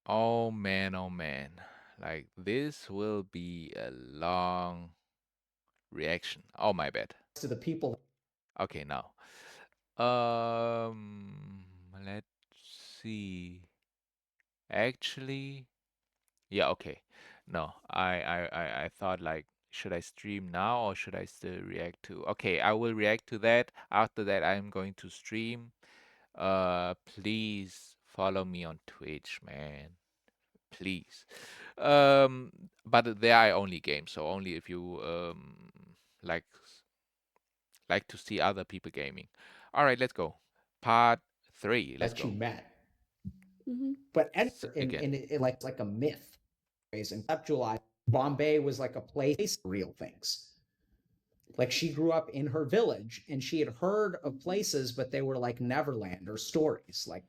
Oh man, oh man. Like this will be a long reaction. Oh my bad. To the people. Okay, now. Let's see. Actually, yeah, okay. No, I thought like, should I stream now or should I still react to? Okay, I will react to that. After that, I'm going to stream. Please follow me on Twitch, man. Please. But there I only game, so only if you like like to see other people gaming. All right, let's go. Part 3. Let's That you go. met. Mm-hmm. But enter Again. in it like a myth and conceptualize Bombay was like a place for real things. Like she grew up in her village and she had heard of places, but they were like Neverland or stories. Like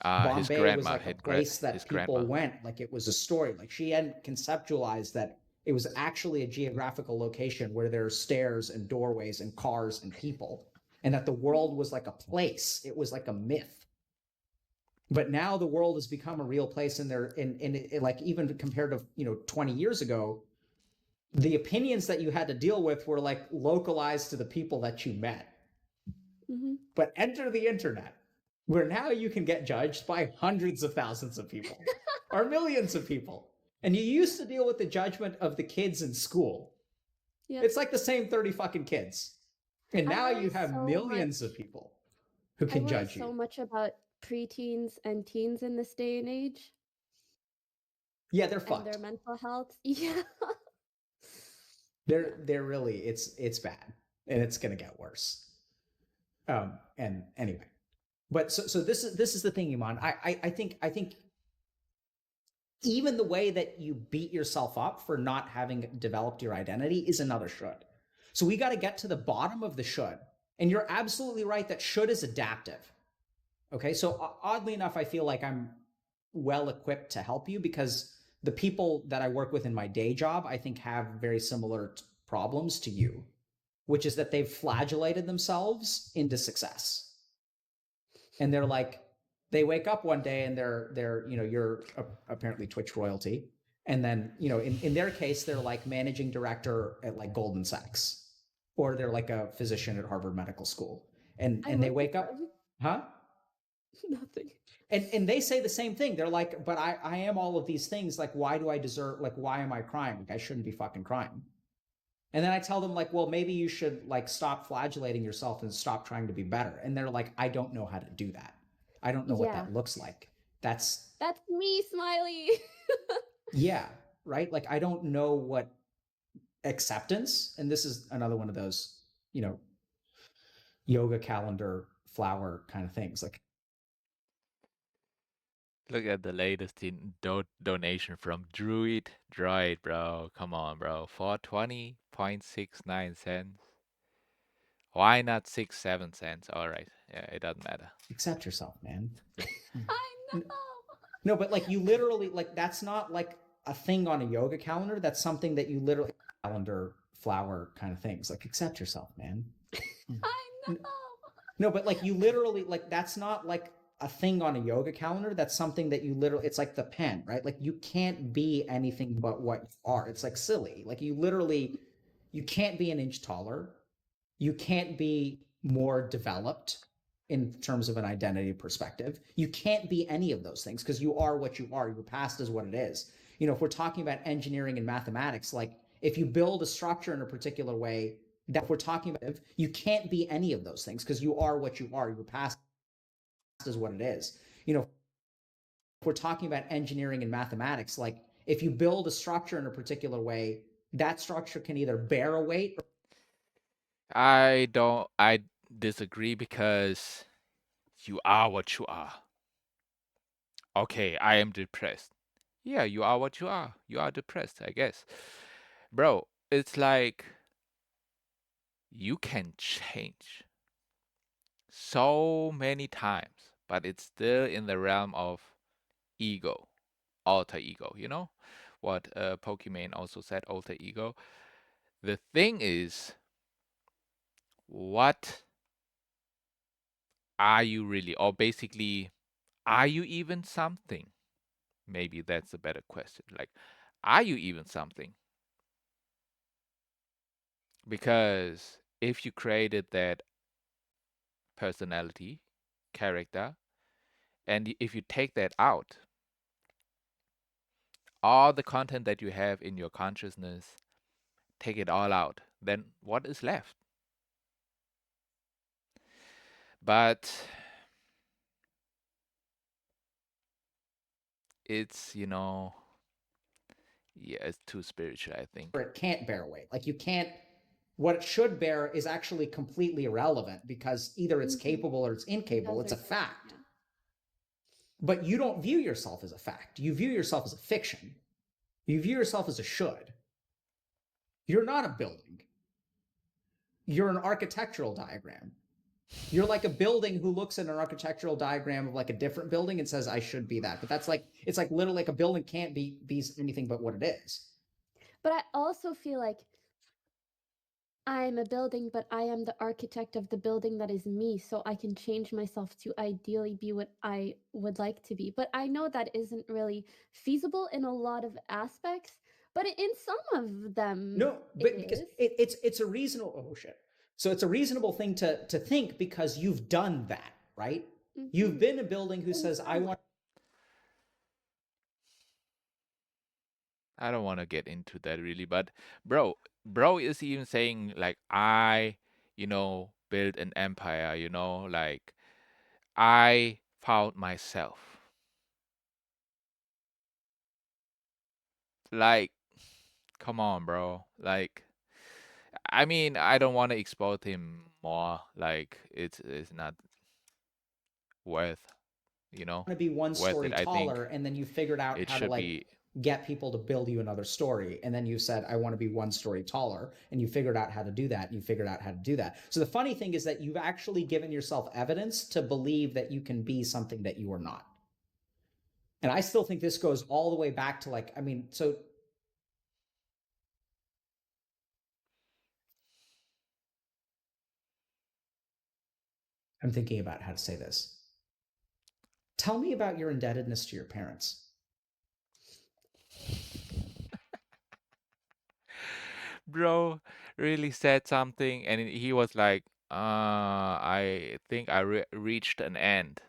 His Bombay was grandma, like a place his that grandma. people went, like it was a story. Like she hadn't conceptualized that it was actually a geographical location where there are stairs and doorways and cars and people, and that the world was like a place. It was like a myth. But now the world has become a real place, and there, in like even compared to 20 years ago, the opinions that you had to deal with were like localized to the people that you met. Mm-hmm. But enter the internet, where now you can get judged by hundreds of thousands of people or millions of people. And you used to deal with the judgment of the kids in school. Yep. It's like the same 30 fucking kids. And now you have millions of people who I can worry judge so you. much about preteens and teens in this day and age Yeah, they're and their fucked. mental health. Yeah. Yeah. They're really it's bad and it's gonna get worse. And anyway. But so this is the thing, Iman. I think even the way that you beat yourself up for not having developed your identity is another should. So we got to get to the bottom of the should. And you're absolutely right that should is adaptive. Okay. So oddly enough, I feel like I'm well equipped to help you because the people that I work with in my day job, I think have very similar problems to you, which is that they've flagellated themselves into success. And they're like, they wake up one day and they're you're apparently Twitch royalty, and then in their case they're like managing director at like Goldman Sachs, or they're like a physician at Harvard Medical School, and I and they work at wake up, huh? nothing. And they say the same thing. They're like, but I am all of these things. Like, why do I deserve? Like, why am I crying? Like, I shouldn't be fucking crying. And then I tell them like, well, maybe you should like stop flagellating yourself and stop trying to be better. And they're like, I don't know how to do that. I don't know what Yeah. that looks like. That's That's me, Smiley. yeah, right? Like I don't know what acceptance, and this is another one of those, yoga calendar flower kind of things. Like Look at the latest donation from Droid, bro. Come on, bro. 420.69 cents. Why not 6, 7 cents? All right. Yeah, it doesn't matter. accept yourself, man. I know. No, but like you literally like that's not like a thing on a yoga calendar. That's something that you literally calendar flower kind of things. Like accept yourself, man. I know. No, but like you literally like that's not like a thing on a yoga calendar. That's something that you literally it's like the pen, right? Like you can't be anything but what you are. It's like silly. Like you can't be an inch taller. You can't be more developed in terms of an identity perspective. You can't be any of those things because you are what you are. Your past is what it is. If we're talking about engineering and mathematics, like if you build a structure in a particular way, that if we're talking about, you can't be any of those things because you are what you are. Your past is what it is. If we're talking about engineering and mathematics, like if you build a structure in a particular way, that structure can either bear a weight. I disagree because you are what you are. Okay, I am depressed. Yeah, you are what you are. You are depressed, I guess. Bro, it's like you can change so many times, but it's still in the realm of ego, alter ego, you know? What Pokimane also said, alter ego. The thing is, what are you really? Or basically, are you even something? Maybe that's a better question. Like, are you even something? Because if you created that personality, character, and if you take that out, all the content that you have in your consciousness, take it all out, then what is left? But it's, yeah, it's too spiritual, I think. It can't bear weight. Like you can't, what it should bear is actually completely irrelevant because either it's Mm-hmm. capable or it's It incapable. does It's or a doesn't. fact. Yeah. But you don't view yourself as a fact. You view yourself as a fiction. You view yourself as a should. You're not a building. You're an architectural diagram. You're like a building who looks at an architectural diagram of like a different building and says, I should be that. But that's like, it's like literally like a building can't be anything but what it is. But I also feel like I'm a building, but I am the architect of the building that is me, so I can change myself to ideally be what I would like to be. But I know that isn't really feasible in a lot of aspects, but in some of them No, it but because is. it's a reasonable, oh shit. So it's a reasonable thing to think because you've done that, right? You've Mm-hmm. been a building who In says, I some way. want I don't want to get into that really, but bro is even saying like I, built an empire, like I found myself. Like, come on, bro. Like, I mean, I don't want to expose him more. Like, it's not worth, you know, to be one worth story it. I think taller, and then you figured out it how to should like be. get people to build you another story. And then you said, I want to be one story taller. And you figured out how to do that. And you figured out how to do that. So the funny thing is that you've actually given yourself evidence to believe that you can be something that you are not. And I still think this goes all the way back to like, I mean, so I'm thinking about how to say this. Tell me about your indebtedness to your parents. Bro really said something, and he was like, I think I reached an end.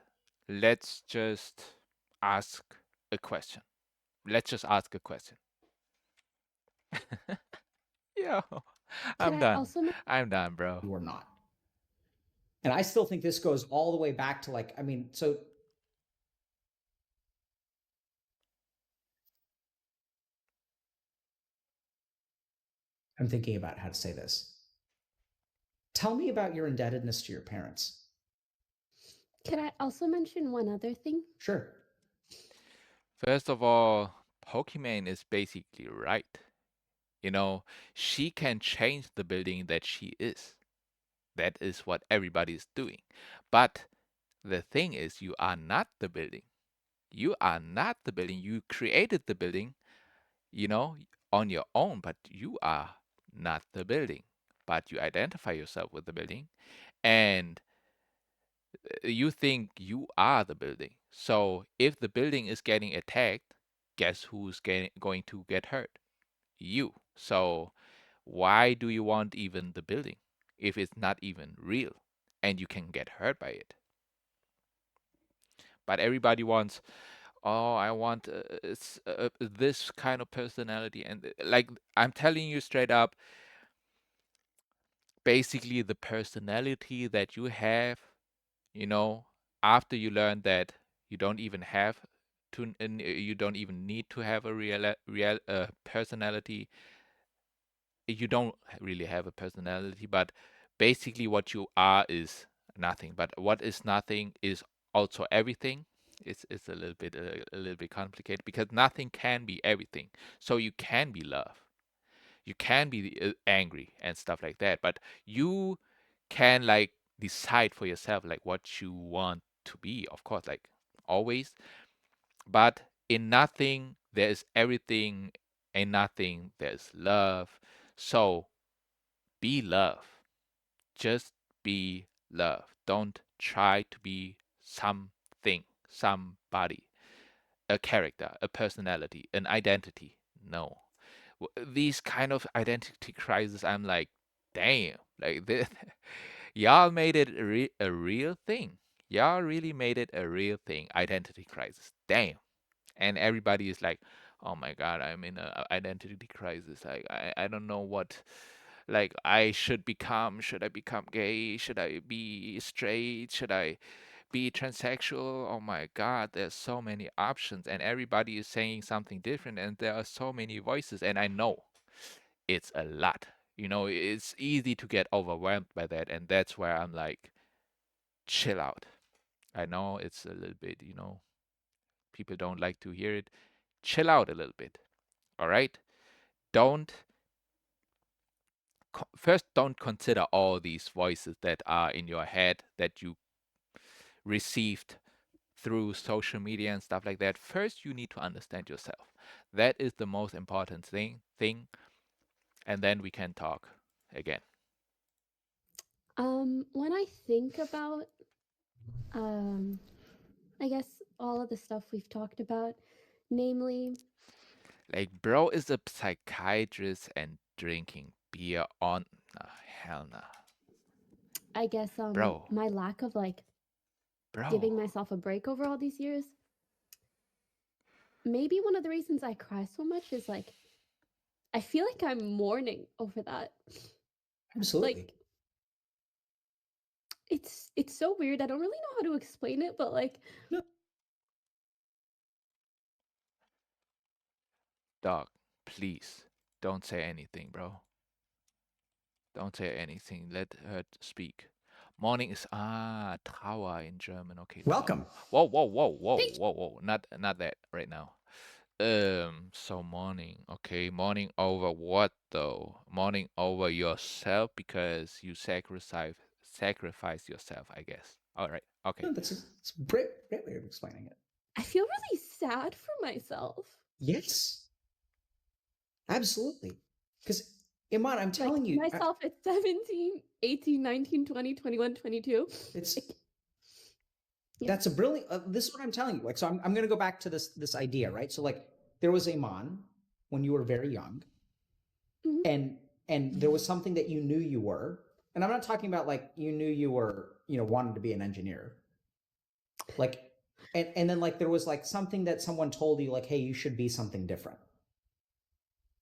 Let's just ask a question. Let's just ask a question. Yeah, Could I'm I done. also I'm done, bro. You are not. And I still think this goes all the way back to like, I mean, so I'm thinking about how to say this. Tell me about your indebtedness to your parents. could I also mention one other thing? Sure. First of all, Pokimane is basically right. You know, she can change the building that she is. That is what everybody is doing. But the thing is, you are not the building. You are not the building. You created the building, you know, on your own, but you are not the building. But you identify yourself with the building, and you think you are the building. So if the building is getting attacked, guess who's going to get hurt? You. So why do you want even the building if it's not even real and you can get hurt by it? But everybody wants, oh, I want this kind of personality. And like, I'm telling you straight up, basically, the personality that you have, you know, after you learn that you don't even have you don't even need to have a real personality. You don't really have a personality, but basically what you are is nothing. But what is nothing is also everything. It's a little bit complicated because nothing can be everything. So you can be love, you can be angry and stuff like that, but you can like decide for yourself like what you want to be, of course, like always. But in nothing there is everything, in nothing there's love. So be love. Just be love. Don't try to be something, somebody. a character, a personality, an identity. No. These kind of identity crises, I'm like, damn, like this, y'all made it a real thing. Y'all really made it a real thing. Identity crisis. Damn. And everybody is like, oh my god, I'm in a identity crisis. I don't know what, like, I should become. Should I become gay? Should I be straight? Should I be transsexual? Oh my god, there's so many options, and everybody is saying something different, and there are so many voices, and I know it's a lot. It's easy to get overwhelmed by that, and that's where I'm like, chill out. I know it's a little bit, people don't like to hear it. Chill out a little bit. All right? Don't First, don't consider all these voices that are in your head that you received through social media and stuff like that. First, you need to understand yourself. That is the most important thing, and then we can talk again. When I think about, um, I guess all of the stuff we've talked about, namely, Like, bro is a psychiatrist and drinking beer on. Nah, hell nah. I guess, Bro, my lack of like bro. giving myself a break over all these years, maybe one of the reasons I cry so much is like, I feel like I'm mourning over that. Absolutely. Like, it's so weird. I don't really know how to explain it, but like, No, Dog, please don't say anything, bro. Don't say anything. Let her speak. Morning is Trauer in German. Okay, Trauer. welcome. Whoa, whoa, whoa, whoa, thank whoa, whoa. Not that right now. So morning. Okay, morning over what though? Morning over yourself because you sacrifice yourself, I guess. All right. Okay. No, that's a great way of explaining it. I feel really sad for myself. Yes, absolutely. Because Iman, I'm Like telling you, myself at 17, 18, 19, 20, 21, 22. it's Like, yeah. that's a brilliant. This is what I'm telling you. Like, so I'm going to go back to this idea, right? So like, there was Iman when you were very young, Mhm. and there was something that you knew you were, and I'm not talking about like you knew you were, wanted to be an engineer, like, and then like there was like something that someone told you like, hey, you should be something different,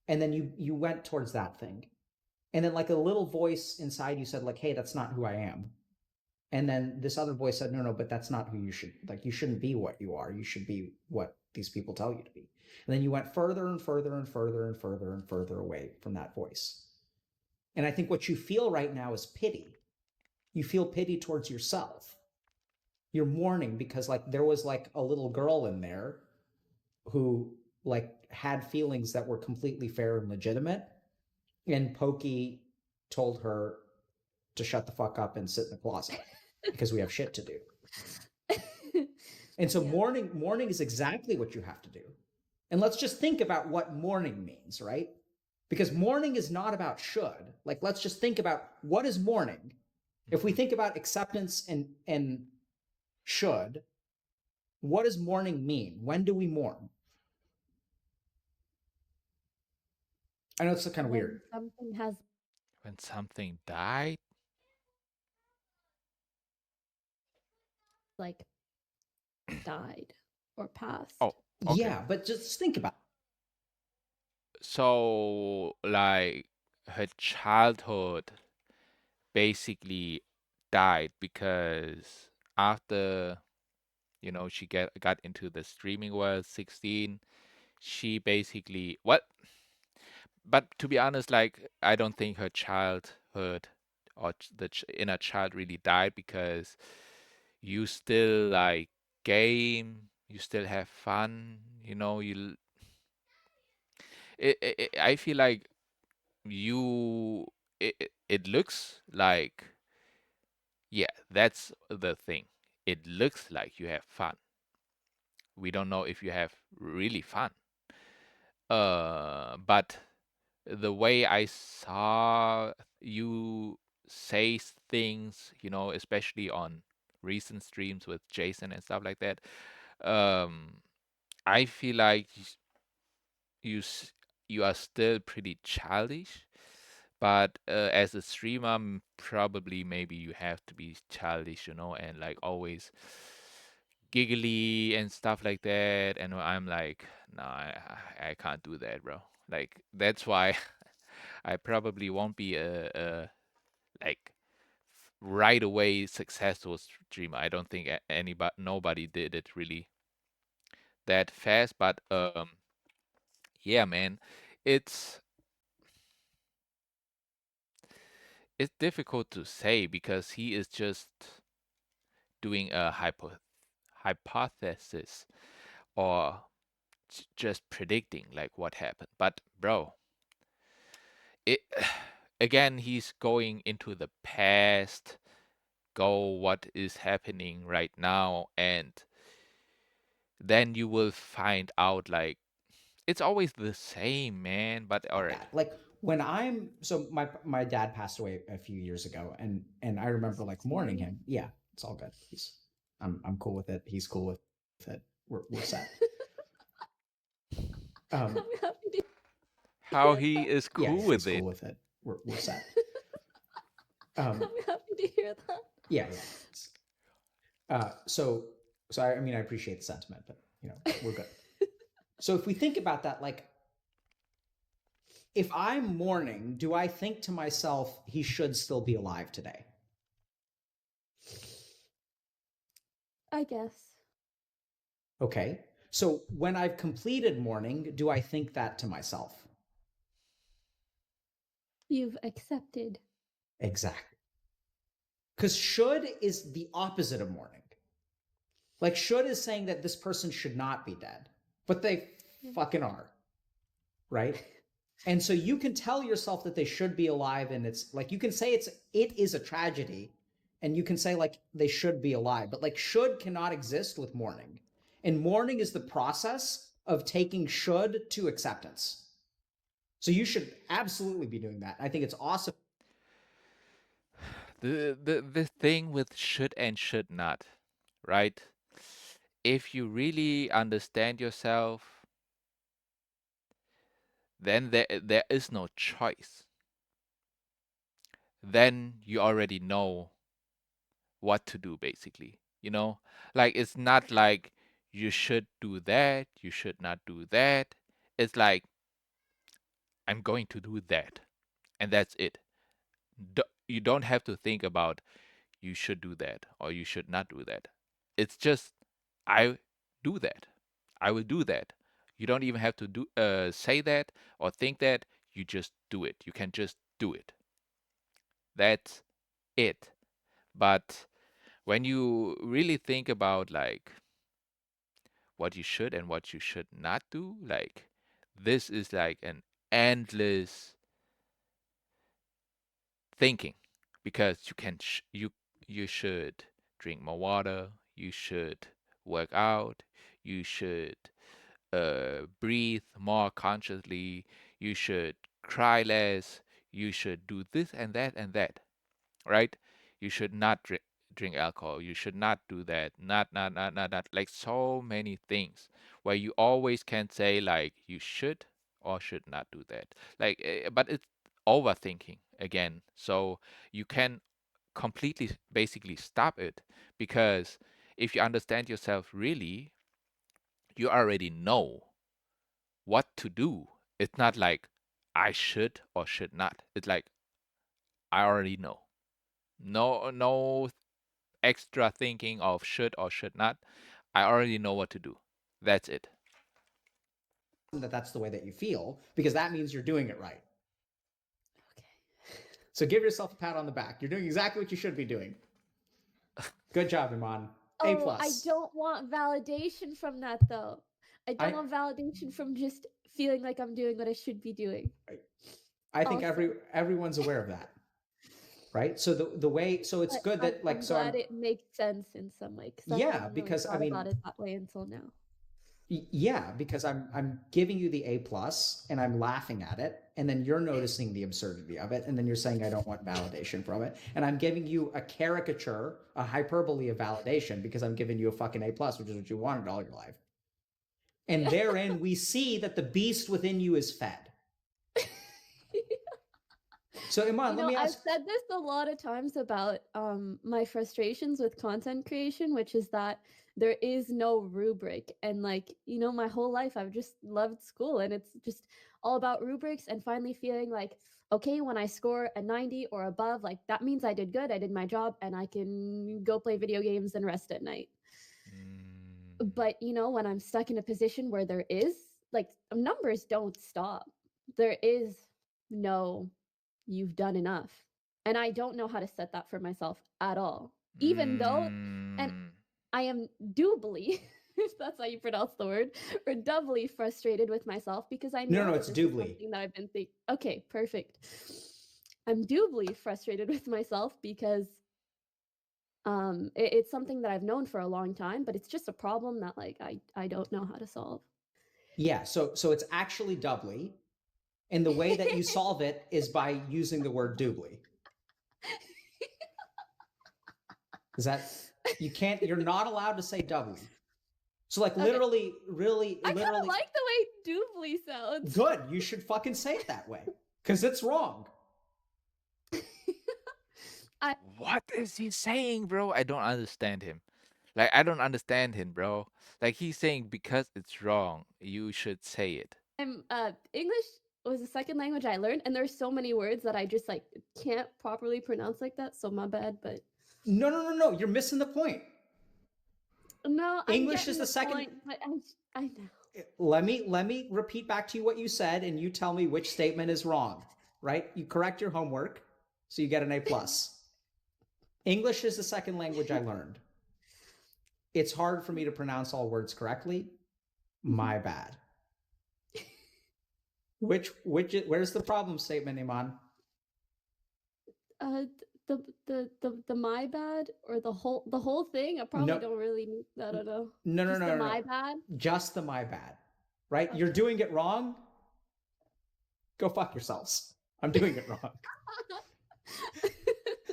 and then you went towards that thing, and then like a little voice inside you said like, hey, that's not who I am, and then this other voice said, no, no, but that's not who you should, like, you shouldn't be what you are, you should be what these people tell you to be. And then you went further and further and further and further and further away from that voice. And I think what you feel right now is pity. You feel pity towards yourself. You're mourning because like there was like a little girl in there who like had feelings that were completely fair and legitimate, and Pokey told her to shut the fuck up and sit in the closet because we have shit to do. And so Yeah. mourning is exactly what you have to do. And let's just think about what mourning means, right? Because mourning is not about should. Like, let's just think about what is mourning. If we Mhm. think about acceptance and should, what does mourning mean? When do we mourn? I know it's kind of weird. When something has When something died. like died or passed. Oh, okay. Yeah, but just think about So, like, her childhood basically died because after, she got into the streaming world, 16, she basically, what? But to be honest, like, I don't think her childhood or the inner child really died because you still like game, you still have fun, I feel like you it looks like, yeah, that's the thing. It looks like you have fun. We don't know if you have really fun. But the way I saw you say things, especially on recent streams with Jason and stuff like that, um I feel like you s- you are still pretty childish, but as a streamer, probably maybe you have to be childish, and like always giggly and stuff like that. And I'm like, no, I can't do that, bro. Like that's why I probably won't be a like right away successful streamer. I don't think anybody, nobody did it really that fast. But yeah, man, it's it's difficult to say because he is just doing a hypothesis or just predicting like what happened. But bro, it again, he's going into the past, go what is happening right now, and then you will find out like it's always the same, man. But all right. That like when I'm so my dad passed away a few years ago, and I remember So like mourning sorry. him. Yeah, it's all good. I'm cool with it. He's cool with it. We're set. I'm Um, happy to How hear he that. is yeah, cool he's with cool it. with it. We're set. I'm Um, happy to hear that. yeah, yeah. So I mean I appreciate the sentiment, but we're good. So if we think about that, like if I'm mourning, do I think to myself he should still be alive today? I guess. Okay. So when I've completed mourning, do I think that to myself? You've accepted. Exactly. Because should is the opposite of mourning. Like should is saying that this person should not be dead, but they fucking are, right? And so you can tell yourself that they should be alive, and it's like you can say it is a tragedy, and you can say like they should be alive, but like should cannot exist with mourning. And mourning is the process of taking should to acceptance. So you should absolutely be doing that. I think it's awesome. The thing with should and should not, right? If you really understand yourself, then there is no choice. Then you already know what to do basically. Like it's not like you should do that, you should not do that. It's like I'm going to do that, and that's it. You don't have to think about you should do that or you should not do that. It's just I do that. I will do that. You don't even have to say that or think that. You just do it. You can just do it. That's it. But when you really think about like what you should and what you should not do, like this is like an endless thinking because you should drink more water, you should work out, you should breathe more consciously, you should cry less, you should do this and that, right? You should not drink alcohol, you should not do that, not, like so many things where you always can say like you should or should not do that. Like, but it's overthinking again. So you can completely basically stop it because if you understand yourself really, you already know what to do. It's not like I should or should not. It's like I already know. No extra thinking of should or should not. I already know what to do. That's it. That that's the way that you feel because that means you're doing it right. Okay. So give yourself a pat on the back. You're doing exactly what you should be doing. Good job, Iman. A Oh, I plus. don't want validation from that though. I don't I want validation from just feeling like I'm doing what I should be doing. I think Also, everyone's aware of that, right? So the way so it's but good I'm that like I'm so I'm glad it makes sense in some way because I yeah hadn't really because I thought mean about it that way until now. yeah because I'm giving you the A plus and I'm laughing at it and then you're noticing the absurdity of it and then you're saying I don't want validation from it and I'm giving you a caricature, a hyperbole of validation because I'm giving you a fucking A plus, which is what you wanted all your life. And therein we see that the beast within you is fed. So Iman, let me I've ask. said this a lot of times about my frustrations with content creation, which is that there is no rubric. And like, my whole life I've just loved school, and it's just all about rubrics, and finally feeling like, okay, when I score a 90 or above, like that means I did good, I did my job, and I can go play video games and rest at night. Mm, But when I'm stuck in a position where there is, like, numbers don't stop. There is no you've done enough. And I don't know how to set that for myself at all. Even though, and mm, I am doubly, if that's how you pronounce the word, or doubly frustrated with myself, because I No, know no, that it's this is doubly. something that I've been thinking. Okay, perfect. I'm doubly frustrated with myself because it's something that I've known for a long time, but it's just a problem that like I don't know how to solve. Yeah, so it's actually doubly. And the way that you solve it is by using the word doubly. Is that you're not allowed to say doubly. So like Okay. literally, really, I kind of literally, like the way doubly sounds. good. You should fucking say it that way. Because it's wrong. I what is he saying, bro? I don't understand him. Like, I don't understand him, bro. Like, he's saying because it's wrong, you should say it. I'm English was a second language I learned, and there's so many words that I just like can't properly pronounce like that. So my bad, but No, no, no, no. You're missing the point. no, I'm English is getting the the second. point. But I know. Let me repeat back to you what you said, and you tell me which statement is wrong. Right? You correct your homework, so you get an A plus. English is the second language I learned. It's hard for me to pronounce all words correctly. My bad. Where's the problem statement, Iman? uh, the my bad, or the whole thing. I probably No, don't really need. I don't know. no, no, Just the no, no, no. my bad. Just the my bad. Right? You're Okay. doing it wrong. Go fuck yourselves. I'm doing it wrong.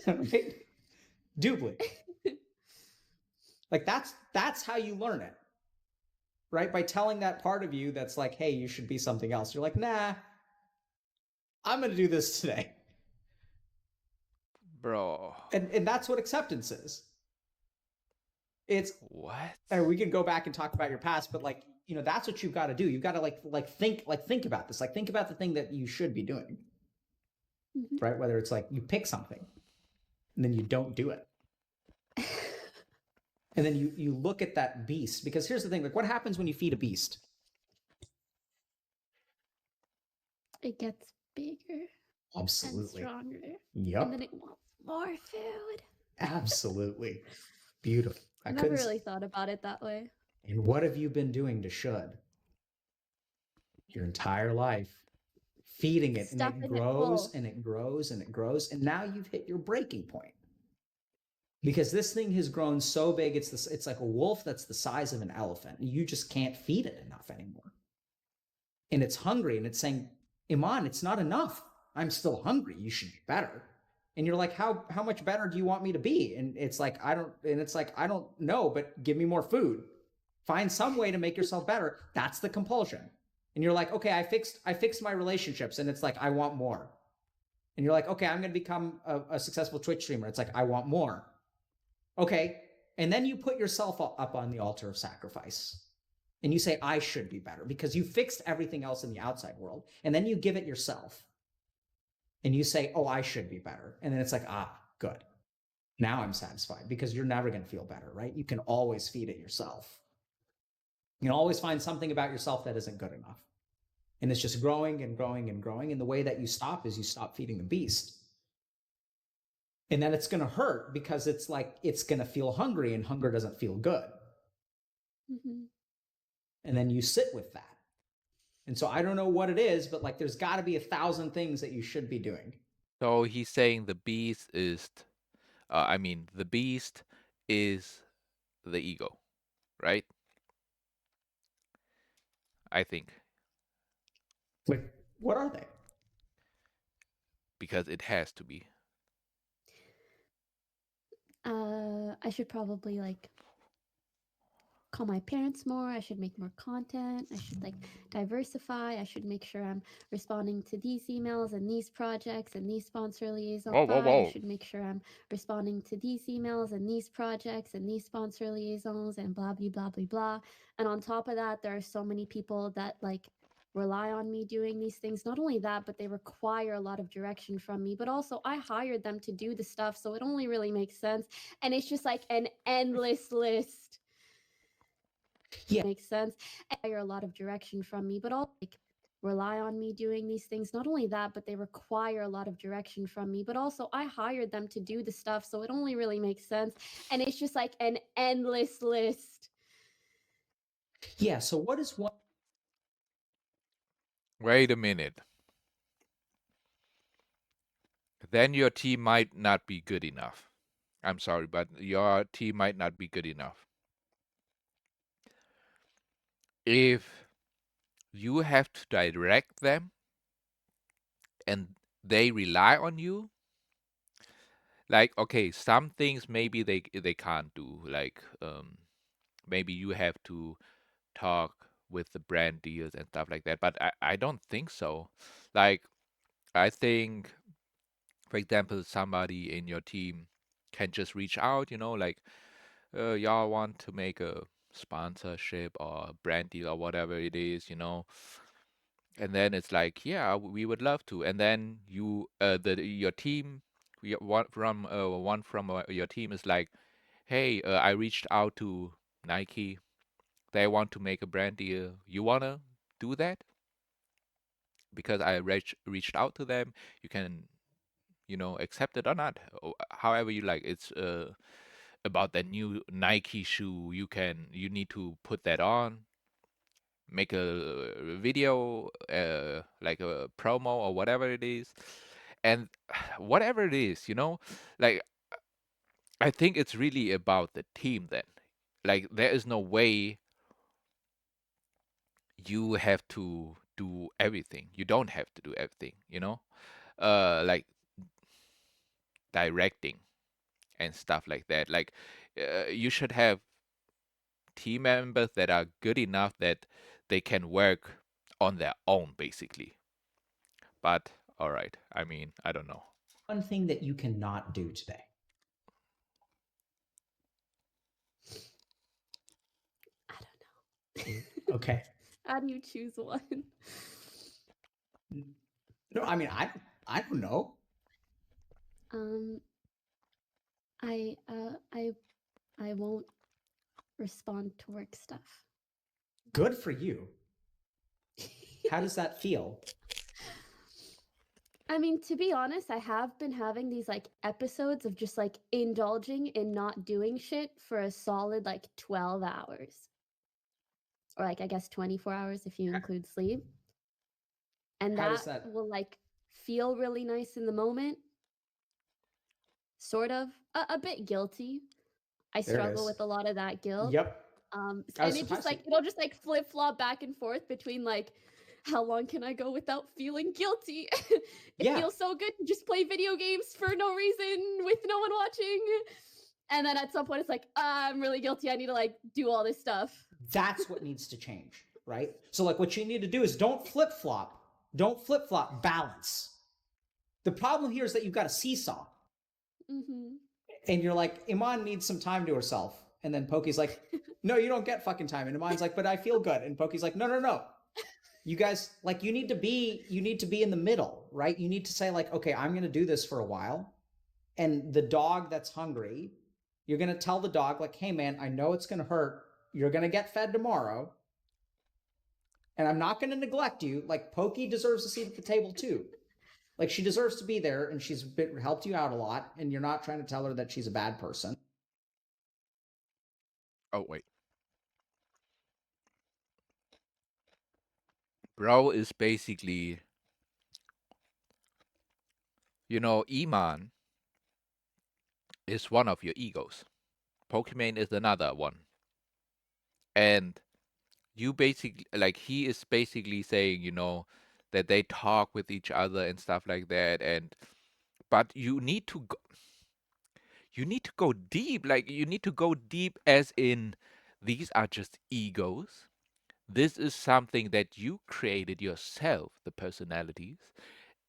Right? Doubly. Like that's how you learn it. Right? By telling that part of you that's like, hey, you should be something else. You're like, nah, I'm gonna do this today. Bro. And that's what acceptance is. It's What? and we can go back and talk about your past, but like, that's what you've got to do. You've got to think about this. Like think about the thing that you should be doing. Mhm. Right? Whether it's like you pick something and then you don't do it. And then you look at that beast, because here's the thing, like what happens when you feed a beast? It gets bigger and Absolutely. stronger, Yep. and then it wants more food. Absolutely. Beautiful. I never really thought about it that way. And what have you been doing to should your entire life? Feeding it, and it Stuffing it grows full. and it grows and it grows, and now you've hit your breaking point. Because this thing has grown so big, it's like a wolf that's the size of an elephant. You just can't feed it enough anymore. And it's hungry, and it's saying, Iman, it's not enough. I'm still hungry. You should be better. And you're like, how much better do you want me to be? And it's like, I don't know, but give me more food. Find some way to make yourself better. That's the compulsion. And you're like, okay, I fixed my relationships, and it's like, I want more. And you're like, okay, I'm gonna become a successful Twitch streamer. It's like, I want more. Okay. And then you put yourself up on the altar of sacrifice. And you say, I should be better, because you fixed everything else in the outside world. And then you give it yourself. And you say, oh, I should be better. And then it's like, good. Now I'm satisfied, because you're never going to feel better, right? You can always feed it yourself. You can always find something about yourself that isn't good enough. And it's just growing and growing and growing. And the way that you stop is you stop feeding the beast. And then it's going to hurt, because it's like, it's going to feel hungry, and hunger doesn't feel good. Mm-hmm. And then you sit with that. And so I don't know what it is, but like there's got to be 1,000 things that you should be doing. So he's saying the beast is, the beast is the ego, right? I think Like, what are they? because it has to be. I should probably like call my parents more. I should make more content. I should like diversify. I should make sure I'm responding to these emails and these projects and these sponsor liaisons. Whoa, whoa, I whoa. should make sure I'm responding to these emails and these projects and these sponsor liaisons and blah blah blah blah blah. And on top of that, there are so many people that like rely on me doing these things. Not only that, but they require a lot of direction from me. But also, I hired them to do the stuff, so it only really makes sense. And it's just like an endless list. Yeah. Makes sense. And they require a lot of direction from me, but also like rely on me doing these things. Not only that, but they require a lot of direction from me. But also, I hired them to do the stuff, so it only really makes sense. And it's just like an endless list. Yeah. So what is one? Wait a minute. Then your team might not be good enough. I'm sorry, but your team might not be good enough. If you have to direct them and they rely on you, like okay, some things maybe they can't do. Like maybe you have to talk with the brand deals and stuff like that. But I don't think so. Like I think, for example, somebody in your team can just reach out, like y'all want to make a sponsorship or a brand deal or whatever it is, and then it's like, yeah, we would love to. And then your team, one from your team is like, hey, I reached out to Nike. They want to make a brand deal. You wanna do that? Because I reached out to them. You can, accept it or not, however you like. It's about that new Nike shoe. You need to put that on, make a video, like a promo or whatever it is, and whatever it is, like I think it's really about the team then. Like there is no way you have to do everything. You don't have to do everything, like directing and stuff like that. Like you should have team members that are good enough that they can work on their own, basically. But all right, I mean, I don't know. One thing that you cannot do today? I don't know. Okay. How do you choose one? No, I mean I don't know. Um, I won't respond to work stuff. Good for you. How does that feel? I mean, to be honest, I have been having these like episodes of just like indulging in not doing shit for a solid like 12 hours. Or like I guess 24 hours if you include sleep. And How does that that? will like feel really nice in the moment, sort of. A bit guilty. I There it struggle is. with a lot of that guilt. Yep. I was And it just surprised. like it'll just like flip flop back and forth between like how long can I go without feeling guilty? It Yeah. feels so good to just play video games for no reason with no one watching. And then at some point it's like, I'm really guilty. I need to like do all this stuff. That's what needs to change, right? So like what you need to do is don't flip flop. Don't flip flop, balance. The problem here is that you've got a seesaw. Mm-hmm. And you're like, Iman needs some time to herself. And then Poki's like, no, you don't get fucking time. And Iman's like, but I feel good. And Poki's like, no, no, no. You guys, like, you need to be in the middle, right? You need to say, like, okay, I'm gonna do this for a while. And the dog that's hungry, you're gonna tell the dog, like, hey man, I know it's gonna hurt. You're gonna get fed tomorrow. And I'm not gonna neglect you. Like, Pokey deserves a seat at the table too. Like, she deserves to be there, and she's helped you out a lot, and you're not trying to tell her that she's a bad person. Oh wait, bro is basically, Iman is one of your egos. Pokimane is another one, and you basically like he is basically saying, that they talk with each other and stuff like that, and but you need to go deep. Like you need to go deep, as in These are just egos. This is something that you created yourself, the personalities,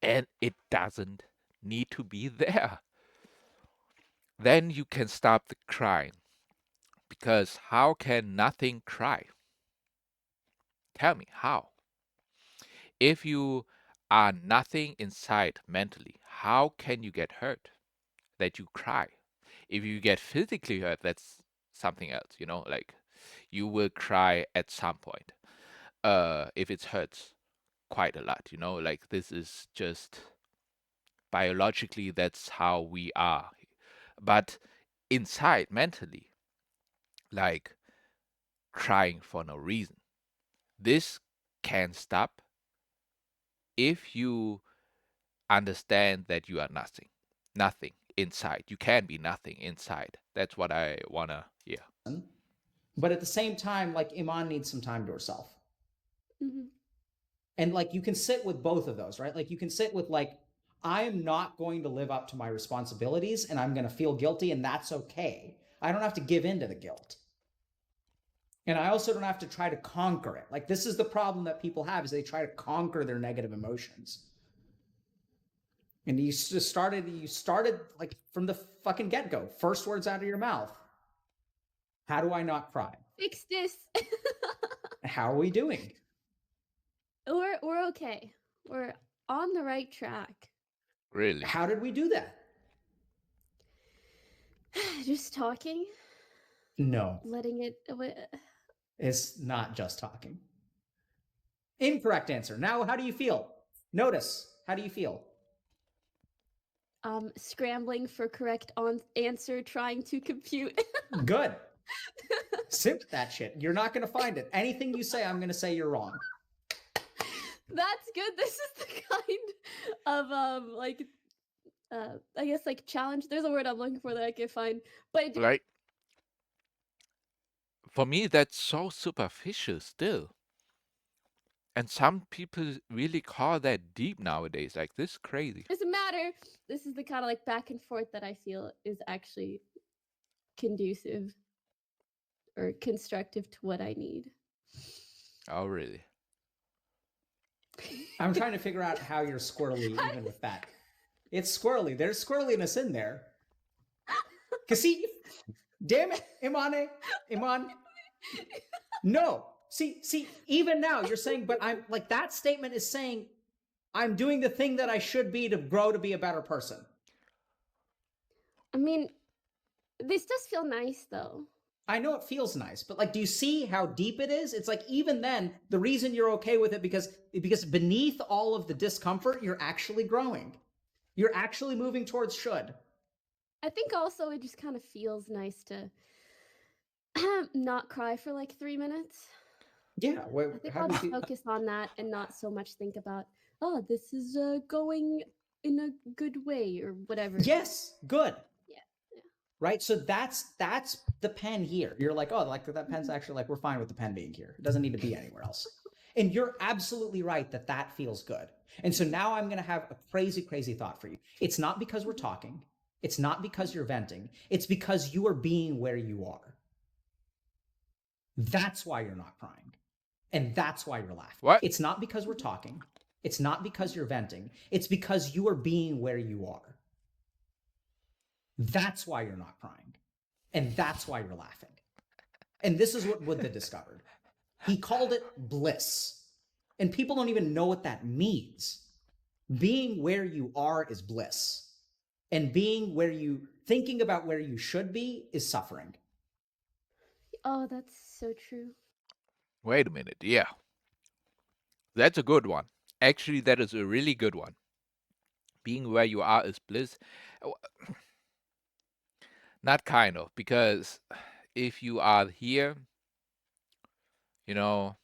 and it doesn't need to be there. Then you can stop the crying. Because how can nothing cry? Tell me how. If you are nothing inside mentally, how can you get hurt that you cry? If you get physically hurt, that's something else, like you will cry at some point. If it hurts quite a lot, like this is just biologically that's how we are. But inside mentally, like crying for no reason. This can stop if you understand that you are nothing. Nothing inside. You can be nothing inside. That's what I wanna hear. But at the same time, like Iman needs some time to herself. Mhm. And like you can sit with both of those, right? Like you can sit with like, I am not going to live up to my responsibilities and I'm going to feel guilty, and that's okay. I don't have to give in to the guilt. And I also don't have to try to conquer it. Like this is the problem that people have, is they try to conquer their negative emotions. And you started like from the fucking get-go. First words out of your mouth. How do I not cry? Fix this. How are we doing? We're okay. We're on the right track. Really? How did we do that? Just talking, No, letting it. it's not just talking. Incorrect answer. Now, how do you feel? Notice. How do you feel? Scrambling for correct answer, trying to compute. Good. Simp that shit. You're not going to find it. Anything you say, I'm going to say you're wrong. That's good. This is the kind of like I guess like challenge. There's a word I'm looking for that I can find, but Like for me, that's so superficial still. And some people really call that deep nowadays. Like this crazy. doesn't matter. This is the kind of like back and forth that I feel is actually conducive or constructive to what I need. Oh, really? I'm trying to figure out how you're squirrely even with that. It's squirrely. There's squirreliness in there. Cause see, damn it, Iman. No. See, even now you're saying, but I'm like that statement is saying I'm doing the thing that I should be to grow to be a better person. I mean, this does feel nice though. I know it feels nice, but like, do you see how deep it is? It's like even then, the reason you're okay with it because beneath all of the discomfort, you're actually growing. You're actually moving towards should. I think also it just kind of feels nice to not cry for like 3 minutes. Yeah. I think How I'll do you just feel? focus on that and not so much think about, oh, this is going in a good way or whatever. Yes. Good. Yeah. Yeah. Right. So that's the pen here. You're like, oh, like that pen's actually like we're fine with the pen being here. It doesn't need to be anywhere else. And you're absolutely right that that feels good. And so now I'm going to have a crazy, crazy thought for you. It's not because we're talking. It's not because you're venting. It's because you are being where you are. That's why you're not crying. And that's why you're laughing. What? It's not because we're talking. It's not because you're venting. It's because you are being where you are. That's why you're not crying. And that's why you're laughing. And this is what Buddha discovered. He called it bliss. And people don't even know what that means. Being where you are is bliss. And being where thinking about where you should be is suffering. Oh, that's so true. Wait a minute. Yeah. That's a good one. Actually, that is a really good one. Being where you are is bliss. Not kind of, because if you are here, you know,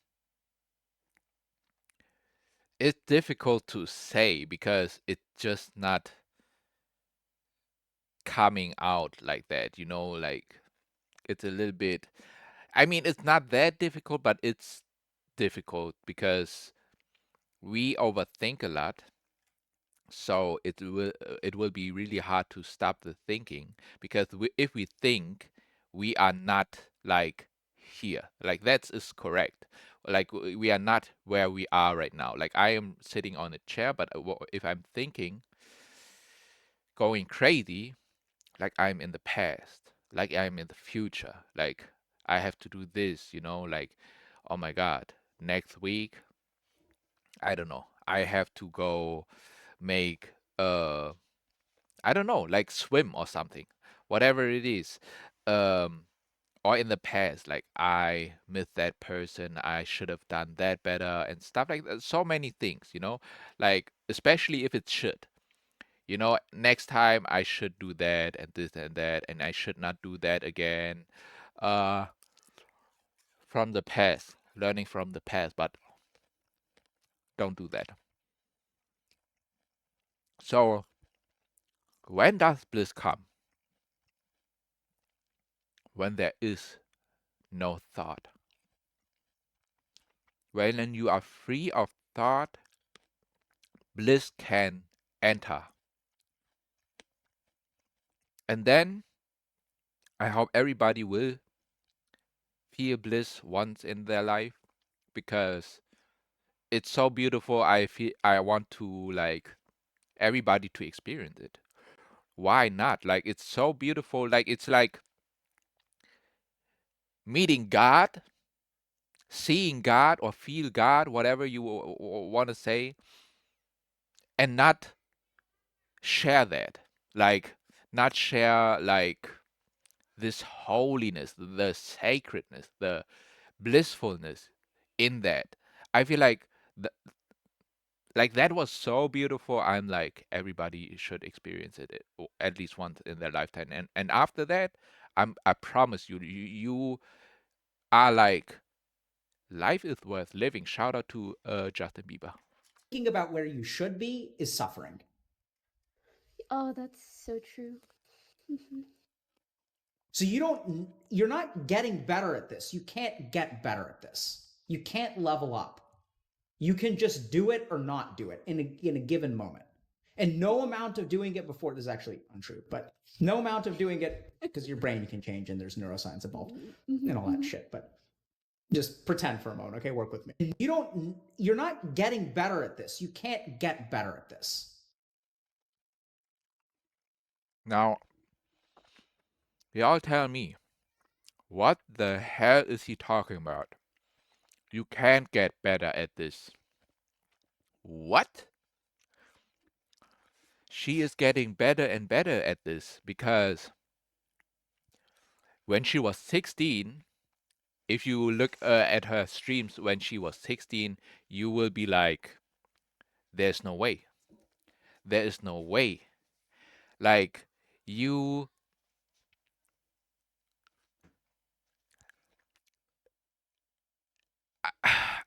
it's difficult to say because it's just not coming out like that, like it's a little bit, I mean, it's not that difficult, but it's difficult because we overthink a lot. So it will be really hard to stop the thinking because if we think, we are not like here. Like that is correct. Like we are not where we are right now. Like I am sitting on a chair, but if I'm thinking, going crazy, like I'm in the past, like I'm in the future, like I have to do this, like, oh my God, next week, I don't know, I have to go make, I don't know, like swim or something, whatever it is. Um, or in the past, like I missed that person, I should have done that better and stuff like that. So many things, like especially if it should. Next time I should do that and this and that, and I should not do that again. Uh, from the past, learning from the past, but don't do that. So, when does bliss come? When there is no thought. When you are free of thought, bliss can enter. And then I hope everybody will feel bliss once in their life because it's so beautiful. I feel I want to like everybody to experience it. Why not? Like it's so beautiful. Like it's like meeting God, seeing God or feel God, whatever you want to say, and not share that. Like not share like this holiness, the sacredness, the blissfulness in that. I feel like that was so beautiful. I'm like everybody should experience it at least once in their lifetime. And after that, I promise you, you are like life is worth living. Shout out to Justin Bieber. Thinking about where you should be is suffering. Oh, that's so true. Mhm. So you're not getting better at this. You can't get better at this. You can't level up. You can just do it or not do it in a given moment. And no amount of doing it before, this is actually untrue, but no amount of doing it, because your brain can change and there's neuroscience involved and all that shit. But just pretend for a moment, okay? Work with me. You're not getting better at this. You can't get better at this. Now, y'all tell me, what the hell is he talking about? You can't get better at this. What? She is getting better and better at this because when she was 16, if you look at her streams when she was 16, you will be like, there's no way. There is no way. Like, you.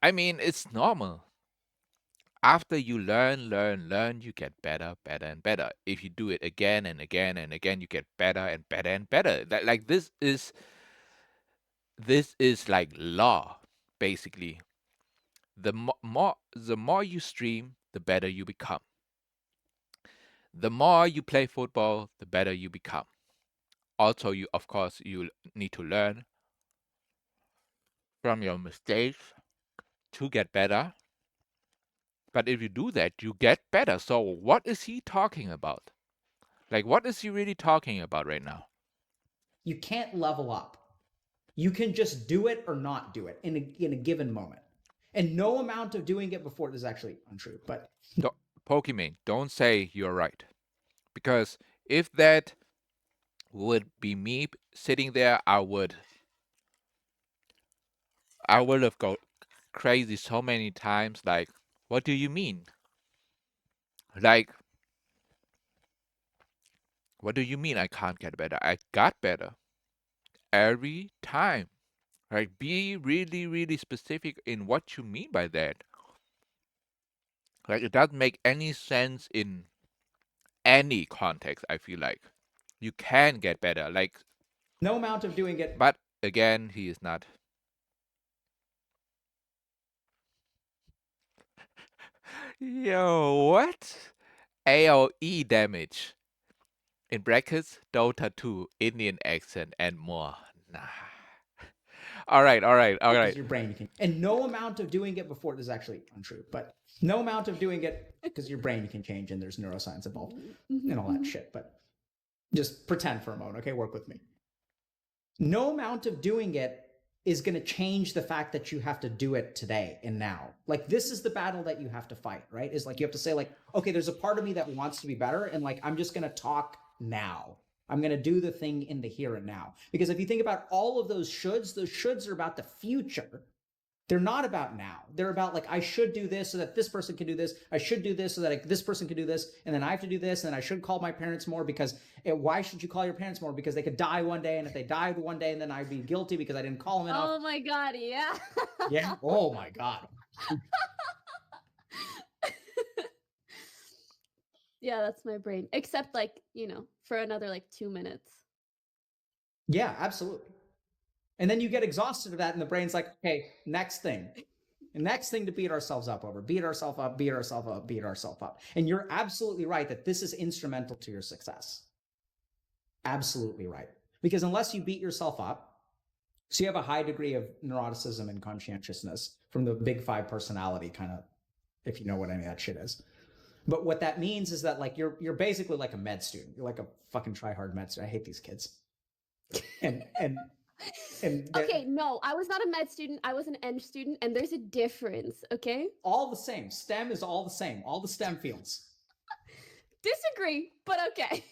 I mean, it's normal. After you learn, you get better, better, and better. If you do it again and again and again, you get better and better and better. Like this is like law, basically. The more you stream, the better you become. The more you play football, the better you become. Also, you of course you need to learn from your mistakes to get better. But if you do that, you get better. So what is he talking about? Like, what is he really talking about right now? You can't level up. You can just do it or not do it in a given moment. And no amount of doing it before, this is actually untrue, but Pokimane, don't say you're right. Because if that would be me sitting there, I would have go crazy so many times. Like, what do you mean? Like, what do you mean I can't get better? I got better every time. Like, be really, really specific in what you mean by that. Like, it doesn't make any sense in any context, I feel like. You can get better. Like, no amount of doing it. but again, he is not. Yo, what? AOE damage. In brackets, Dota 2, Indian accent, and more. Nah. All right, all right, all Because right. your brain can, and no amount of doing it before, this is actually untrue, but no amount of doing it, because your brain can change and there's neuroscience involved and all that shit. But just pretend for a moment, okay? Work with me. No amount of doing it is going to change the fact that you have to do it today and now. Like, this is the battle that you have to fight, right? Is like, you have to say, like, okay, there's a part of me that wants to be better, and like, I'm just going to talk now. I'm going to do the thing in the here and now. Because if you think about all of those shoulds are about the future. They're not about now. They're about, like, I should do this so that this person can do this. I should do this so that this person can do this. And then I have to do this. And then I should call my parents more because why should you call your parents more? Because they could die one day. And if they died one day, and then I'd be guilty because I didn't call them enough. Oh my god, yeah. Yeah. Oh my God. Yeah, that's my brain. Except like, for another like 2 minutes. Yeah, absolutely. And then you get exhausted of that. And the brain's like, okay, next thing. The next thing to beat ourselves up over, beat ourselves up, beat ourselves up, beat ourselves up. And you're absolutely right that this is instrumental to your success. Absolutely right. Because unless you beat yourself up, so you have a high degree of neuroticism and conscientiousness from the big five personality kind of, if you know what any of that shit is. But what that means is that, like, you're basically like a med student. You're like a fucking try hard med student. I hate these kids. And Okay, no, I was not a med student. I was an eng student, and there's a difference, okay? all the same. STEM is all the same. All the STEM fields. Disagree, but okay.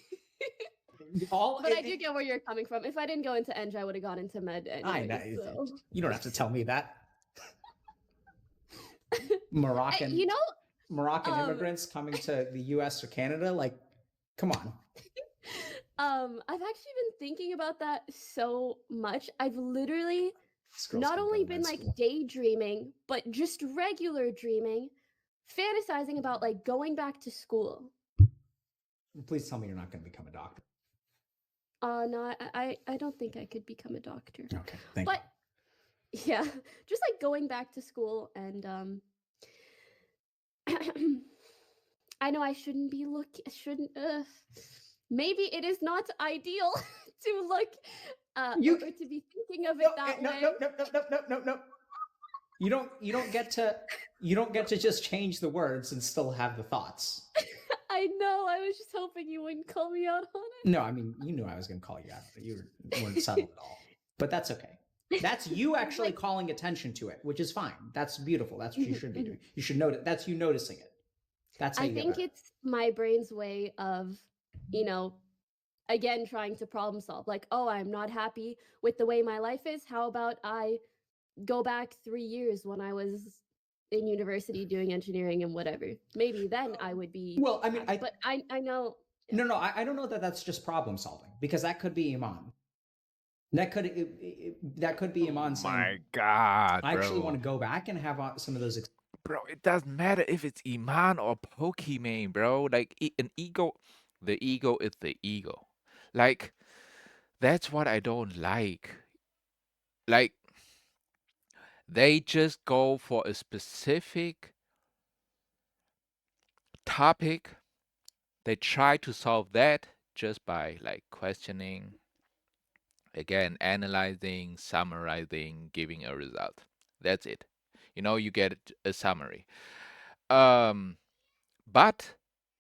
All. But I do get where you're coming from. If I didn't go into eng, I would have gone into med I anyway. know. So. You don't have to tell me that. Moroccan. Moroccan immigrants coming to the U.S. or Canada, like, come on. I've actually been thinking about that so much. I've literally not only been like daydreaming, but just regular dreaming, fantasizing about like going back to school. Please tell me you're not going to become a doctor. No, I don't think I could become a doctor. Okay, thank you. But yeah, just like going back to school and I know I shouldn't be maybe it is not ideal to look or to be thinking of it that way. No. You don't get to just change the words and still have the thoughts. I know. I was just hoping you wouldn't call me out on it. No, I mean, you knew I was going to call you out, but you weren't subtle at all. But that's okay. That's you actually calling attention to it, which is fine. That's beautiful. That's what you should be doing. You should notice. That's you noticing it. That's how I think it's my brain's way of, again, trying to problem solve. Like, oh, I'm not happy with the way my life is. How about I go back 3 years when I was in university doing engineering and whatever? Maybe then I would be. Well, I mean, but I know. Yeah. No, I don't know that that's just problem solving, because that could be Iman. That could be Iman saying, "My God, I actually want to go back and have some of those." Bro, it doesn't matter if it's Iman or Pokimane, bro. Like, an ego, the ego is the ego. Like, that's what I don't like. Like, they just go for a specific topic. They try to solve that just by, like, questioning, again, analyzing, summarizing, giving a result. That's it. You get a summary. But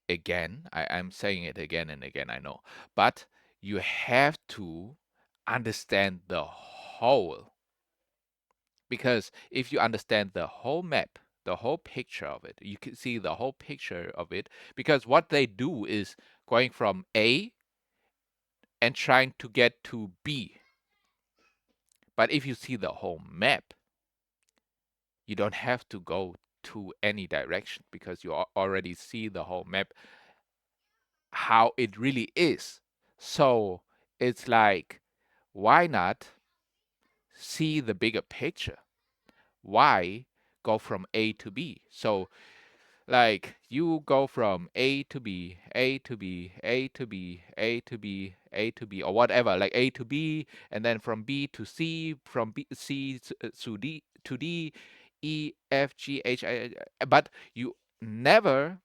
again, I'm saying it again and again, I know, but you have to understand the whole. Because if you understand the whole map, the whole picture of it, you can see the whole picture of it. Because what they do is going from A and trying to get to B. But if you see the whole map, you don't have to go to any direction, because you already see the whole map, how it really is. So it's like, why not see the bigger picture? Why go from A to B? So, like, you go from A to B, A to B, A to B, A to B, A to B, or whatever, like A to B, and then from B to C, from C to D, E, F, G, H, I, but you never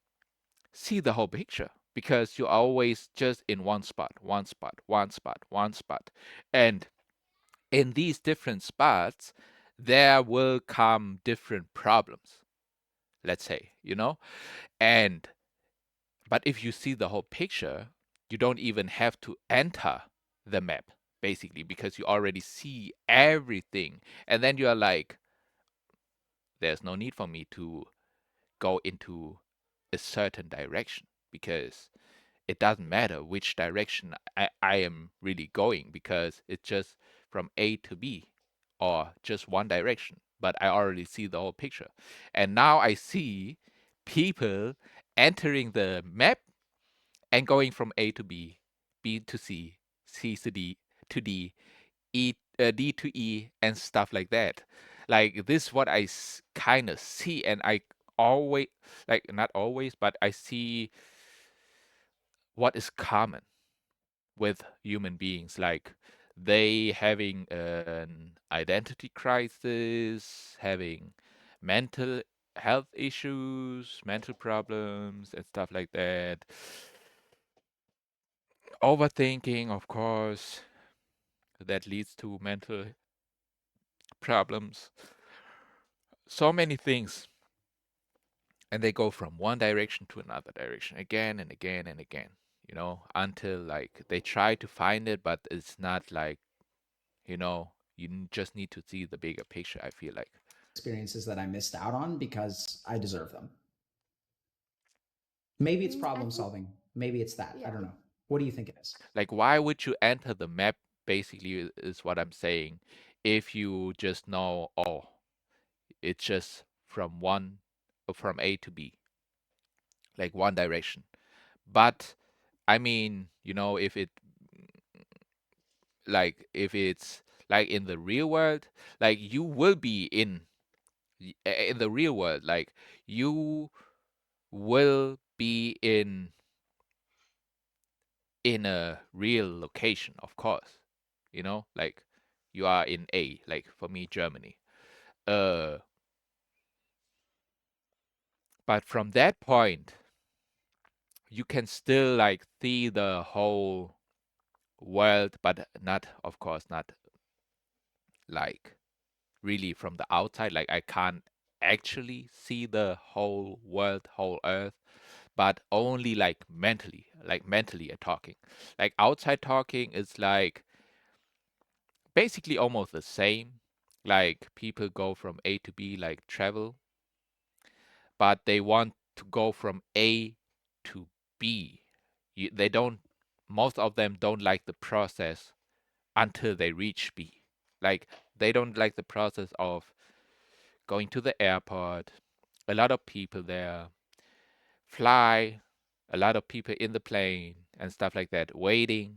see the whole picture, because you're always just in one spot. And in these different spots, there will come different problems, let's say, and but if you see the whole picture, you don't even have to enter the map, basically, because you already see everything. And then you are like, there's no need for me to go into a certain direction because it doesn't matter which direction I am really going because it's just from A to B or just one direction. But I already see the whole picture. And now I see people entering the map and going from A to B, B to C, C to D, to D, D to E, and stuff like that. Like this, is what I kind of see, and I always like not always, but I see what is common with human beings, like they having an identity crisis, having mental health issues, mental problems, and stuff like that. Overthinking, of course, that leads to mental problems. So many things. And they go from one direction to another direction again and again and again, until like they try to find it, but it's not like, just need to see the bigger picture, I feel like. Experiences that I missed out on because I deserve them. Maybe it's I problem think, solving. Maybe it's that. I yeah. don't know. What do you think it is? Like, why would you enter the map, basically, is what I'm saying, if you just know, oh, it's just from A to B, like one direction. But I mean, if it's like in the real world, like you will be in the real world, like you will be in a real location, of course. Like you are in A, like for me, Germany. Uh, but from that point, you can still like see the whole world, but not, of course, not like really from the outside. Like I can't actually see the whole world, whole earth, but only like mentally talking. Like outside talking is like basically almost the same. Like people go from A to B, like travel, but they want to go from A to B. They don't, most of them don't like the process until they reach B. Like they don't like the process of going to the airport, a lot of people there, fly, a lot of people in the plane and stuff like that, waiting,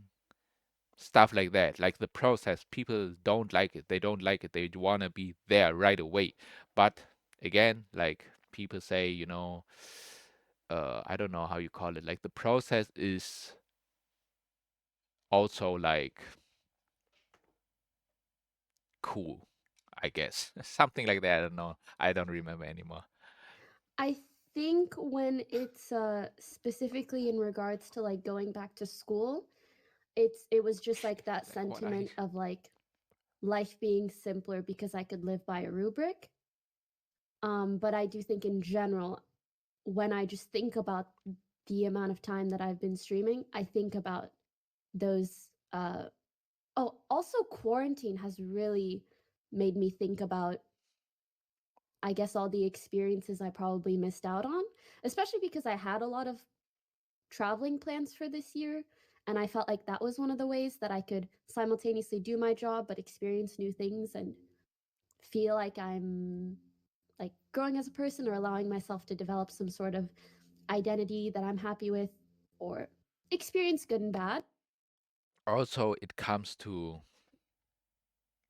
stuff like that. Like the process, people don't like it. They don't like it. They want to be there right away. But again, like people say, I don't know how you call it. Like the process is also like cool, I guess. Something like that. I don't know. I don't remember anymore. I think when it's specifically in regards to like going back to school, it was just like that Like what I sentiment of like life being simpler because I could live by a rubric. But I do think in general, when I just think about the amount of time that I've been streaming, I think about those. Oh, also quarantine has really made me think about, I guess, all the experiences I probably missed out on, especially because I had a lot of traveling plans for this year. And I felt like that was one of the ways that I could simultaneously do my job, but experience new things and feel like I'm like growing as a person or allowing myself to develop some sort of identity that I'm happy with or experience good and bad. also it comes to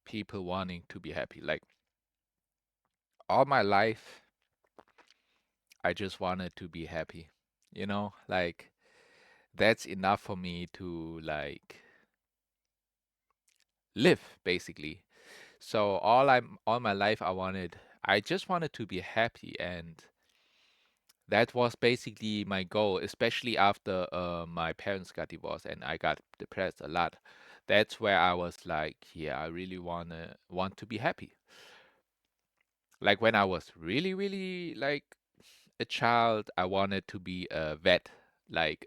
people wanting to be happy. Like all my life, I just wanted to be happy. Like that's enough for me to like live basically. So all my life I just wanted to be happy, and that was basically my goal, especially after my parents got divorced and I got depressed a lot. that's where I was like, yeah, I really want to be happy. Like when I was really, really like a child, I wanted to be a vet, like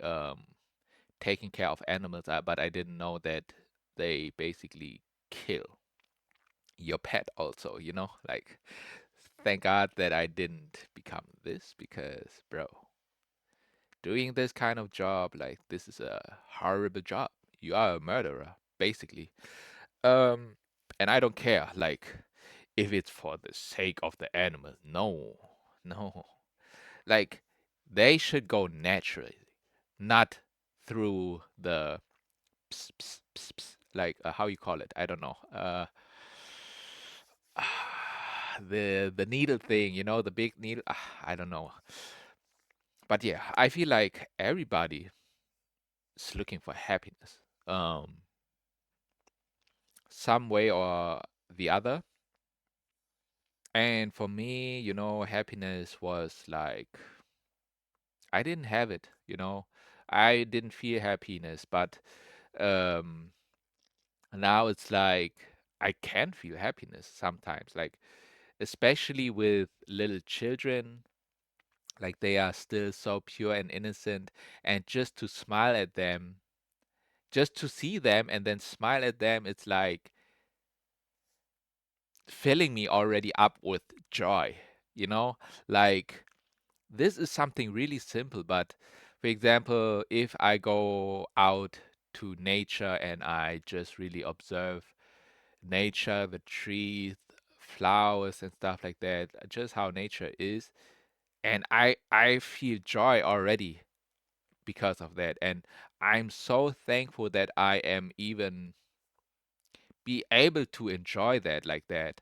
taking care of animals, but I didn't know that they basically kill your pet also, Like, thank God that I didn't become this because, bro, doing this kind of job, like, this is a horrible job. You are a murderer, basically. Um, and I don't care, like, if it's for the sake of the animals. No, no. Like, they should go naturally, not through the ps, ps, ps, ps, like how you call it. I don't know. The needle thing, the big needle. I don't know. But yeah, I feel like everybody is looking for happiness, um, some way or the other. And for me, happiness was like I didn't have it. I didn't feel happiness, but um, now it's like I can feel happiness sometimes, like especially with little children, like they are still so pure and innocent, and just to smile at them, just to see them and then smile at them, it's like filling me already up with joy, you know? Like this is something really simple, but for example, if I go out to nature and I just really observe nature, the trees, flowers and stuff like that, just how nature is, and I feel joy already because of that. And I'm so thankful that I am even be able to enjoy that like that,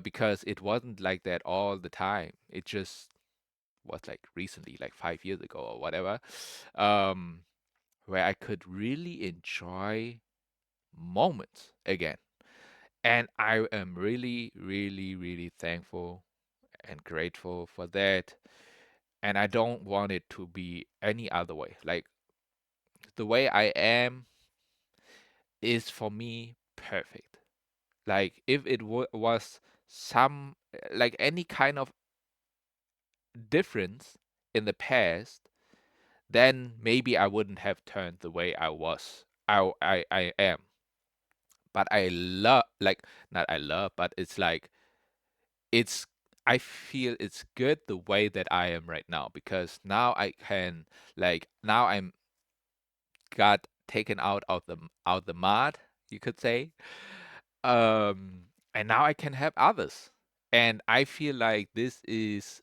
because it wasn't like that all the time. It just was like recently, like 5 years ago or whatever, um, where I could really enjoy moments again. And I am really, really, really thankful and grateful for that. And I don't want it to be any other way. Like the way I am is for me perfect. Like if it was some like any kind of difference in the past, then maybe I wouldn't have turned the way I was. I am. But I love like not I love, but it's like it's I feel it's good the way that I am right now because now I can like now I'm got taken out the mud, you could say. And now I can help others. And I feel like this is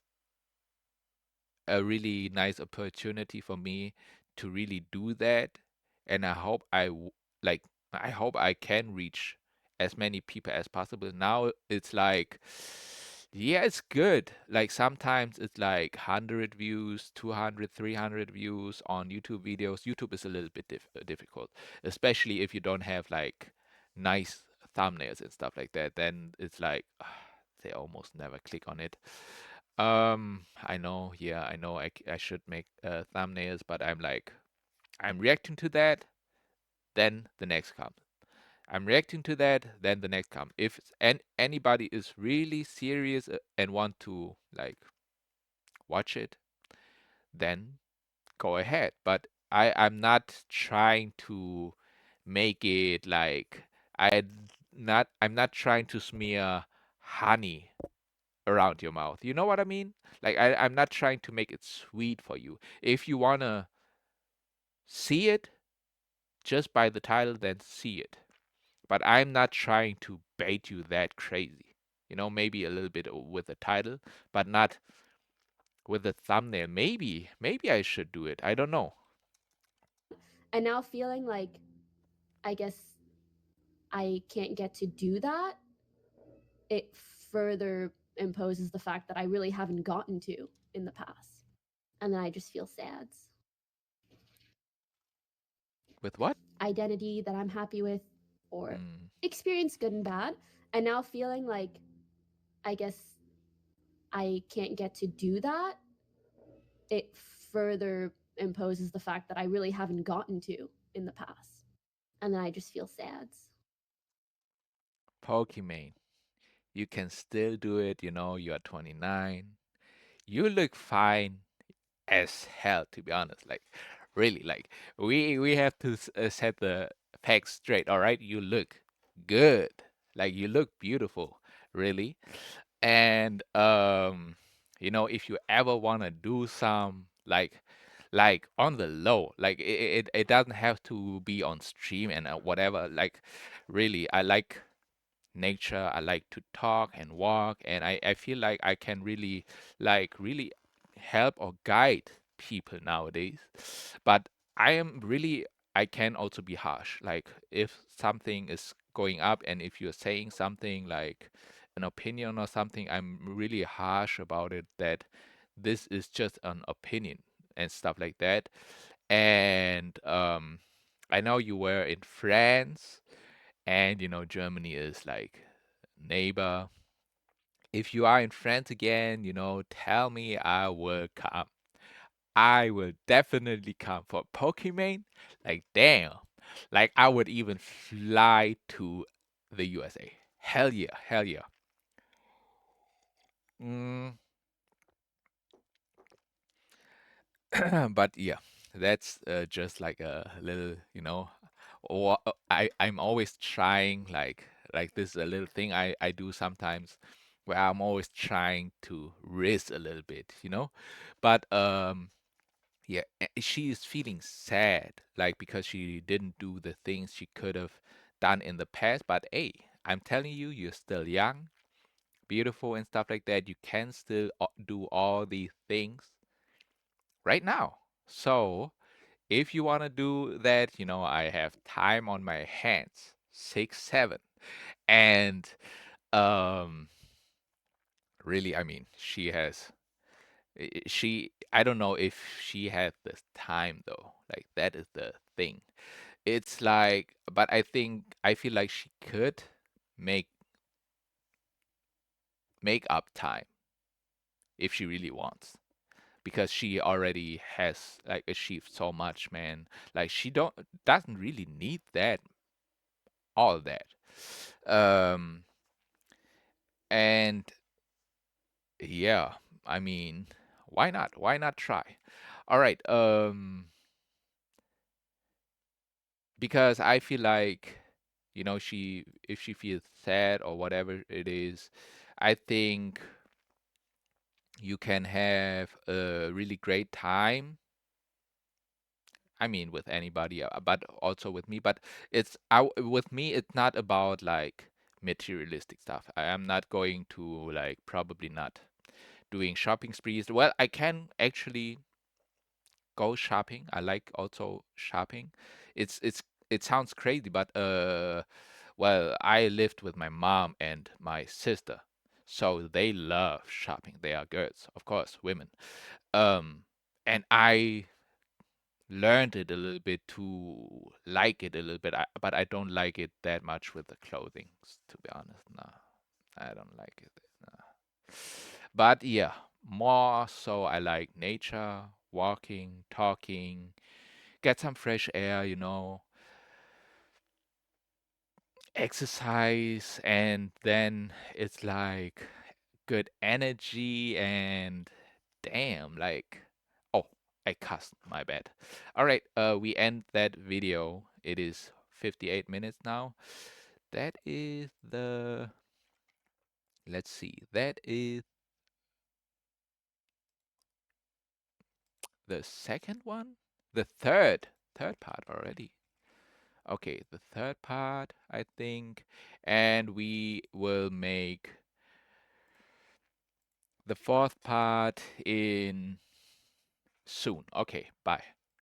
a really nice opportunity for me to really do that. And like I hope I can reach as many people as possible. Now it's like yeah, it's good. Like sometimes it's like 100 views, 200, 300 views on YouTube videos. YouTube is a little bit difficult, especially if you don't have like nice thumbnails and stuff like that. Then it's like they almost never click on it. I know, yeah, I know I should make thumbnails, but I'm like, I'm reacting to that, then the next comes. I'm reacting to that, then the next comes. If anybody is really serious and want to like watch it, then go ahead. But I'm not trying to make it like I'm not trying to smear honey around your mouth. You know what I mean? Like I'm not trying to make it sweet for you. If you wanna see it just by the title, then see it. But I'm not trying to bait you that crazy. Maybe a little bit with the title, but not with the thumbnail. Maybe I should do it. I don't know. And now feeling like I guess I can't get to do that, it further imposes the fact that I really haven't gotten to in the past. And then I just feel sad. With what? Identity that I'm happy with or Mm, experience good and bad. And now feeling like I guess I can't get to do that, it further imposes the fact that I really haven't gotten to in the past. and then I just feel sad. Pokimane, you can still do it. You are 29. You look fine as hell, to be honest. Like, really, like we have to set the facts straight. All right, you look good. Like you look beautiful, really. And if you ever want to do some like on the low, like it doesn't have to be on stream and whatever. Like really, I like nature. I like to talk and walk, and I feel like I can really help or guide people nowadays. But I am really I can also be harsh. Like if something is going up and if you're saying something like an opinion or something, I'm really harsh about it that this is just an opinion and stuff like that. And I know you were in France and Germany is like neighbor. If you are in France again, tell me I will come. I will definitely come for Pokimane. Like damn. Like I would even fly to the USA. Hell yeah, hell yeah. Mm, but yeah, that's just like a little, or I'm always trying like this is a little thing I do sometimes where I'm always trying to risk a little bit. But yeah, she is feeling sad like because she didn't do the things she could have done in the past. But hey, I'm telling you, you're still young, beautiful, and stuff like that. You can still do all these things right now. So if you want to do that, I have time on my hands, 6, 7. And um, really, I mean, I don't know if she had this time though. Like, that is the thing. It's like, but I feel like she could make make up time if she really wants. Because she already has like achieved so much, man. Like she doesn't really need all that. Um, and yeah, I mean, why not? Why not try? All right. Because I feel like, she if she feels sad or whatever it is, I think you can have a really great time. I mean, with anybody, but also with me. But with me, it's not about like materialistic stuff. I am not going to like probably not doing shopping sprees. Well, I can actually go shopping. I like also shopping. It sounds crazy, but well, I lived with my mom and my sister, so they love shopping. They are girls, of course, women. Um, and I learned it a little bit to like it a little bit, but I don't like it that much with the clothing, to be honest. No, I don't like it. No. But yeah, more so I like nature, walking, talking, get some fresh air, exercise, and then it's like good energy and damn, like, oh, I cussed, my bad. All right, we end that video. It is 58 minutes now. That is let's see, that is the second one? The third part already. Okay, the third part, I think, and we will make the fourth part in soon. Okay, bye.